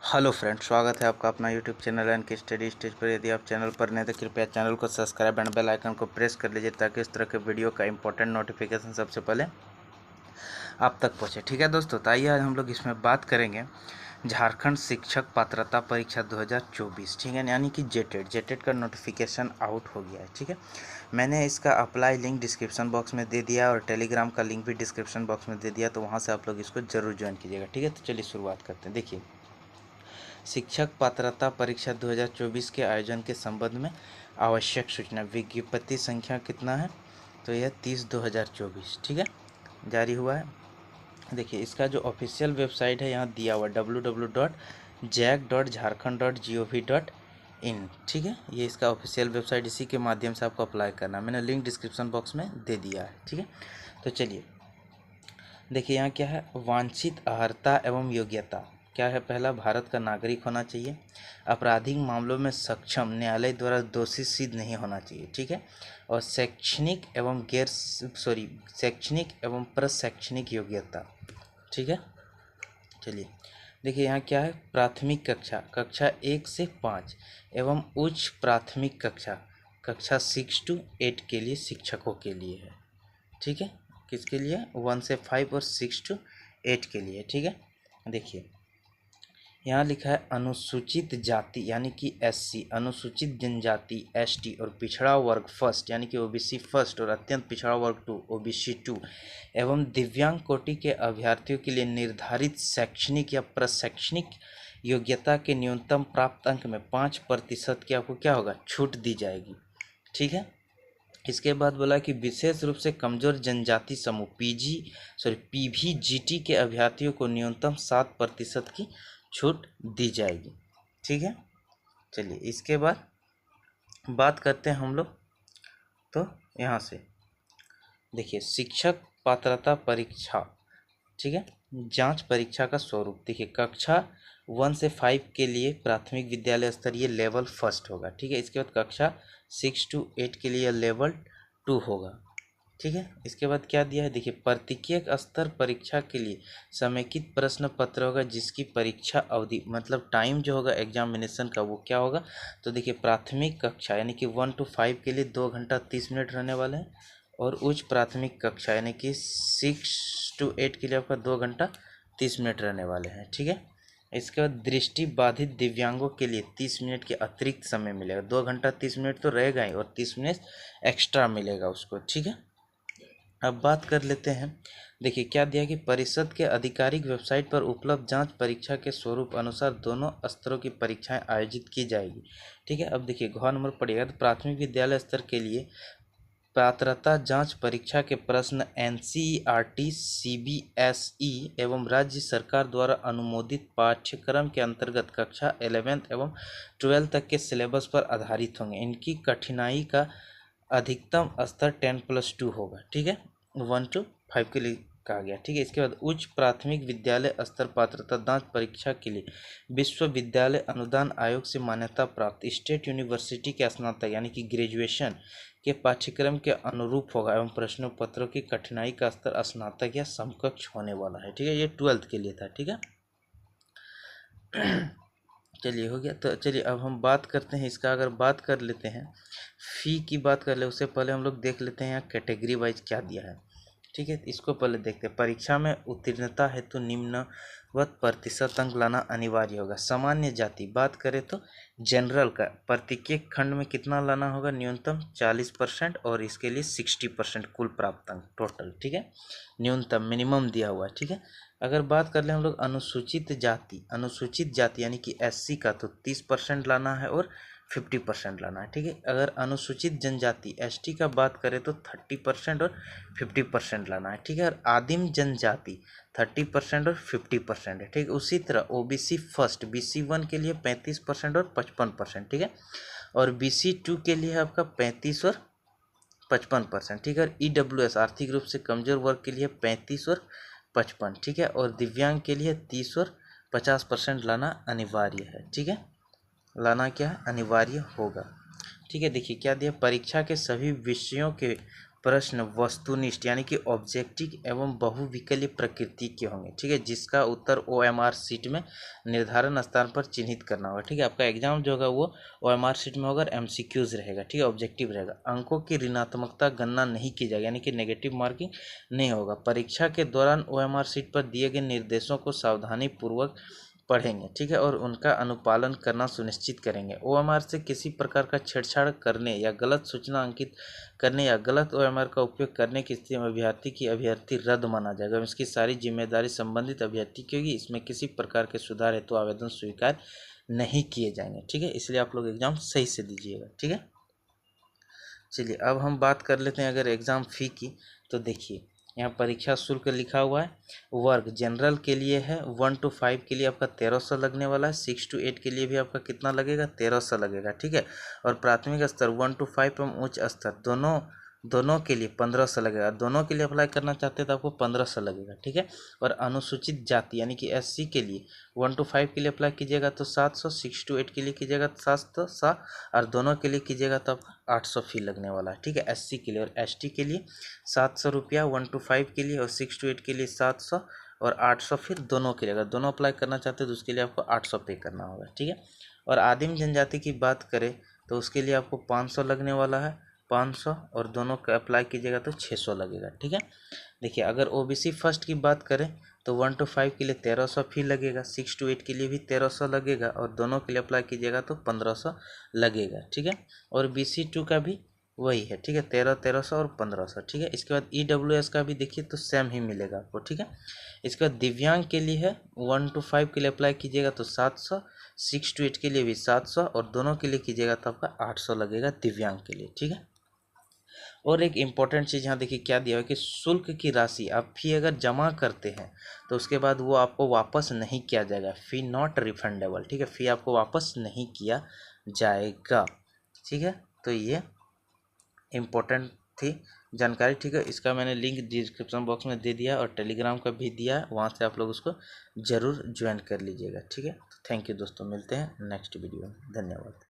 Hello friend, स्वागत है आपका अपना यूट्यूब चैनल एन के स्टडी स्टेज पर। यदि आप चैनल पर नए तो कृपया चैनल को सब्सक्राइब एंड बेल आइकन को प्रेस कर लीजिए ताकि इस तरह के वीडियो का इंपॉर्टेंट नोटिफिकेशन सबसे पहले आप तक पहुंचे। ठीक है दोस्तों, तो आइए आज हम लोग इसमें बात करेंगे झारखंड शिक्षक पात्रता परीक्षा 2024। ठीक है, यानी कि जेटेट का नोटिफिकेशन आउट हो गया है। ठीक है, मैंने इसका अप्लाई लिंक डिस्क्रिप्शन बॉक्स में दे दिया और टेलीग्राम का लिंक भी डिस्क्रिप्शन बॉक्स में दे दिया, तो वहाँ से आप लोग इसको जरूर ज्वाइन कीजिएगा। ठीक है, तो चलिए शुरुआत करते हैं। देखिए, शिक्षक पात्रता परीक्षा 2024 के आयोजन के संबंध में आवश्यक सूचना विज्ञप्ति संख्या कितना है, तो यह 30/2024 ठीक है जारी हुआ है। देखिए, इसका जो ऑफिशियल वेबसाइट है यहाँ दिया हुआ www.jac.jharkhand.gov.in। ठीक है, ये इसका ऑफिशियल वेबसाइट, इसी के माध्यम से आपको अप्लाई करना है। मैंने लिंक डिस्क्रिप्शन बॉक्स में दे दिया है। ठीक है, तो चलिए देखिए यहाँ क्या है। वांछित अर्हता एवं योग्यता क्या है। पहला, भारत का नागरिक होना चाहिए। आपराधिक मामलों में सक्षम, न्यायालय द्वारा दोषी सिद्ध नहीं होना चाहिए। ठीक है, और शैक्षणिक एवं प्रशैक्षणिक योग्यता। ठीक है, चलिए देखिए यहाँ क्या है। प्राथमिक कक्षा 1 से 5 एवं उच्च प्राथमिक कक्षा 6 to 8 के लिए शिक्षकों के लिए है। ठीक है, किसके लिए? 1 से 5 और 6 to 8 के लिए। ठीक है, देखिए यहाँ लिखा है अनुसूचित जाति यानी कि SC, अनुसूचित जनजाति ST और पिछड़ा वर्ग फर्स्ट यानी कि OBC फर्स्ट और अत्यंत पिछड़ा वर्ग 2 OBC 2 एवं दिव्यांग कोटि के अभ्यर्थियों के लिए निर्धारित शैक्षणिक या प्रशैक्षणिक योग्यता के न्यूनतम प्राप्त अंक में 5% की आपको क्या होगा, छूट दी जाएगी। ठीक है, इसके बाद बोला कि विशेष रूप से कमजोर जनजाति समूह PVGT के अभ्यर्थियों को न्यूनतम 7% की छूट दी जाएगी। ठीक है, चलिए इसके बाद बात करते हैं हम लोग। तो यहाँ से देखिए, शिक्षक पात्रता परीक्षा, ठीक है, जांच परीक्षा का स्वरूप देखिए। कक्षा 1 से 5 के लिए प्राथमिक विद्यालय स्तरीय लेवल फर्स्ट होगा। ठीक है, इसके बाद कक्षा 6 to 8 के लिए लेवल 2 होगा। ठीक है, इसके बाद क्या दिया है देखिए। प्रत्येक स्तर परीक्षा के लिए समेकित प्रश्न पत्र होगा जिसकी परीक्षा अवधि मतलब टाइम जो होगा एग्जामिनेशन का वो क्या होगा, तो देखिए प्राथमिक कक्षा यानी कि 1 to 5 के लिए 2 घंटा 30 मिनट रहने वाले हैं और उच्च प्राथमिक कक्षा यानी कि 6 to 8 के लिए आपका 2 घंटा 30 मिनट रहने वाले हैं। ठीक है, इसके बाद दृष्टि बाधित दिव्यांगों के लिए 30 मिनट के अतिरिक्त समय मिलेगा। 2 घंटा 30 मिनट तो रहेगा ही और 30 मिनट एक्स्ट्रा मिलेगा उसको। ठीक है, अब बात कर लेते हैं। देखिए क्या दिया कि परिषद के आधिकारिक वेबसाइट पर उपलब्ध जांच परीक्षा के स्वरूप अनुसार दोनों स्तरों की परीक्षाएं आयोजित की जाएगी। ठीक है, अब देखिए घ नंबर पड़ेगा तो प्राथमिक विद्यालय स्तर के लिए पात्रता जांच परीक्षा के प्रश्न NCERT CBSE एवं राज्य सरकार द्वारा अनुमोदित पाठ्यक्रम के अंतर्गत कक्षा 11 एवं 12 तक के सिलेबस पर आधारित होंगे। इनकी कठिनाई का अधिकतम स्तर 10+2 होगा। ठीक है, 1 to 5 के लिए कहा गया। ठीक है, इसके बाद उच्च प्राथमिक विद्यालय स्तर पात्रता जांच परीक्षा के लिए विश्वविद्यालय अनुदान आयोग से मान्यता प्राप्त स्टेट यूनिवर्सिटी के स्नातक यानी कि ग्रेजुएशन के पाठ्यक्रम के अनुरूप होगा एवं प्रश्नों पत्रों की कठिनाई का स्तर स्नातक या समकक्ष होने वाला है। ठीक है, ये 12th के लिए था। ठीक है, चलिए हो गया। तो चलिए अब हम बात करते हैं इसका। अगर बात कर लेते हैं फ़ी की बात कर ले उससे पहले हम लोग देख लेते हैं यहाँ कैटेगरी वाइज क्या दिया है। ठीक है, इसको पहले देखते हैं। परीक्षा में उत्तीर्णता हेतु निम्नवत प्रतिशत अंक लाना अनिवार्य होगा। सामान्य जाति बात करें तो जनरल का प्रत्येक खंड में कितना लाना होगा, न्यूनतम 40% और इसके लिए 60% कुल प्राप्त अंक टोटल। ठीक है, न्यूनतम मिनिमम दिया हुआ है। ठीक है, अगर बात कर ले हम लोग अनुसूचित जाति यानी कि SC का तो 30% लाना है और 50% लाना है। ठीक है, अगर अनुसूचित जनजाति ST का बात करें तो 30% और 50% लाना है। ठीक है, और आदिम जनजाति 30% और 50% है। ठीक है, उसी तरह OBC फर्स्ट BC1 के लिए 35% और 55%। ठीक है, और BC2 के लिए आपका 35 और 55%। ठीक है, और EWS आर्थिक रूप से कमजोर वर्ग के लिए 35 और 55। ठीक है, और दिव्यांग के लिए 30 और 50% लाना अनिवार्य है। ठीक है, लाना क्या है, अनिवार्य होगा। ठीक है, देखिए क्या दिया। परीक्षा के सभी विषयों के प्रश्न वस्तुनिष्ठ यानी कि ऑब्जेक्टिव एवं बहुविकल्य प्रकृति के होंगे, ठीक है, जिसका उत्तर OMR शीट में निर्धारण स्थान पर चिन्हित करना होगा, ठीक है। आपका एग्जाम जो होगा वो OMR शीट में होगा, MCQs रहेगा, ठीक है, ऑब्जेक्टिव रहेगा। अंकों की ऋणात्मकता गणना नहीं की जाएगी यानी कि नेगेटिव मार्किंग नहीं होगा। परीक्षा के दौरान OMR शीट पर दिए गए निर्देशों को सावधानी पूर्वक पढ़ेंगे, ठीक है, और उनका अनुपालन करना सुनिश्चित करेंगे। OMR से किसी प्रकार का छेड़छाड़ करने या गलत सूचना अंकित करने या गलत OMR का उपयोग करने की स्थिति में अभ्यर्थी रद्द माना जाएगा। इसकी सारी जिम्मेदारी संबंधित अभ्यर्थी की होगी। इसमें किसी प्रकार के सुधार हेतु आवेदन स्वीकार नहीं किए जाएंगे, ठीक है। इसलिए आप लोग एग्जाम सही से दीजिएगा, ठीक है। चलिए अब हम बात कर लेते हैं अगर एग्ज़ाम फ़ी की, तो देखिए यहाँ परीक्षा शुल्क लिखा हुआ है। वर्ग जनरल के लिए है 1 to 5 के लिए आपका 1300 लगने वाला है। 6 to 8 के लिए भी आपका कितना लगेगा, 1300 लगेगा, ठीक है। और प्राथमिक स्तर 1 to 5 एवं उच्च स्तर दोनों के लिए 1500 लगेगा। दोनों के लिए अप्लाई करना चाहते हैं तो आपको 1500 लगेगा, ठीक है। और अनुसूचित जाति यानी कि SC के लिए 1 to 5 के लिए अप्लाई कीजिएगा तो 700, 6 to 8 के लिए कीजिएगा तो 700, और दोनों के लिए कीजिएगा तो 800 फी लगने वाला है, ठीक है। SC के लिए और ST के लिए 700 रुपया 1 to 5 के लिए, और 6 to 8 के लिए 700 और 800 फिर दोनों के लिए। अगर दोनों अप्लाई करना चाहते हैं तो उसके लिए आपको 800 पे करना होगा, ठीक है। और आदिम जनजाति की बात करें तो उसके लिए आपको 500 लगने वाला है, 500, और दोनों का अप्लाई कीजिएगा तो 600 लगेगा, ठीक है। देखिए अगर OBC फर्स्ट की बात करें तो 1 to 5 के लिए 1300 फी लगेगा, 6 to 8 के लिए भी 1300 लगेगा, और दोनों के लिए अप्लाई कीजिएगा तो 1500 लगेगा, ठीक है। और BC2 का भी वही है, ठीक है, 1300 और 1500, ठीक है। इसके बाद EWS का भी देखिए तो सेम ही मिलेगा आपको, ठीक है। इसके बाद दिव्यांग के लिए है 1 to 5 के लिए अप्लाई कीजिएगा तो 700, 6 to 8 के लिए भी 700, और दोनों के लिए कीजिएगा तो आपका 800 लगेगा दिव्यांग के लिए, ठीक है। और एक इम्पॉर्टेंट चीज़ यहाँ देखिए क्या दिया है कि शुल्क की राशि आप फी अगर जमा करते हैं तो उसके बाद वो आपको वापस नहीं किया जाएगा। फ़ी नॉट रिफंडेबल, ठीक है, फ़ी आपको वापस नहीं किया जाएगा, ठीक है। तो ये इम्पोर्टेंट थी जानकारी, ठीक है। इसका मैंने लिंक डिस्क्रिप्शन बॉक्स में दे दिया और टेलीग्राम का भी दिया है, वहाँ से आप लोग उसको ज़रूर ज्वाइन कर लीजिएगा, ठीक है। तो थैंक यू दोस्तों, मिलते हैं नेक्स्ट वीडियो में, धन्यवाद।